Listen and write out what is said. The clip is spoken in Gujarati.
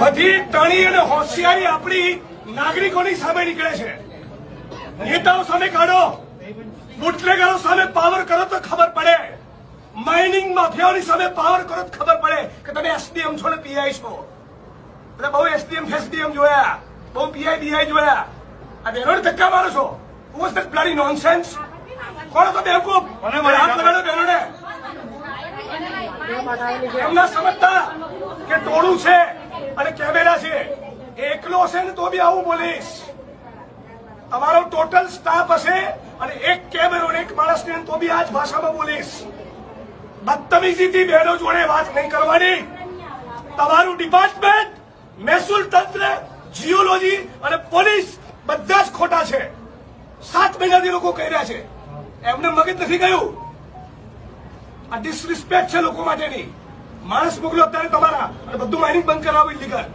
બધી ટણી અને હોશિયારી આપણી નાગરિકોની સામે નીકળે છે. નેતાઓ સામે કાઢો, બુટલેગરો સામે પાવર કરો તો ખબર પડે, માઇનિંગ માફિયાઓની સામે પાવર કરો તો ખબર પડે કે તમે એસડીએમ છો ને પીઆઈ છો. એટલે બહુ એસડીએમ ફેસડીએમ જોયા, બહુ પીઆઈ બીઆઈ જોયા. આ બહેનોને ધક્કા મારો છો. Was that bloody nonsense? કોણ હતો બેવકૂફ? હાથ લગાડો બહેનોને. એમના સમજતા કે ટોળું છે અને કેમેરા છે. એકલો હશે ને તો બી આવું બોલીશ. તમારો ટોટલ સ્ટાફ હશે અને એક કેમેરો એક માણસને તો બી આ જ ભાષામાં બોલીશ. બદતમીજીથી બહેનો જોડે વાત નહીં કરવાની. તમારું ડિપાર્ટમેન્ટ, મહેસૂલ તંત્ર, જીઓલોજી અને પોલીસ બધા જ ખોટા છે. 7 મહિનાથી લોકો કહી રહ્યા છે, એમને મગજ નથી ગયું. આ ડિસરિસ્પેક્ટ છે લોકો માટેની. માણસ મોકલો અત્યારે તમારા અને બધું માઇનિંગ બંધ કરાવો ઇલીગલ.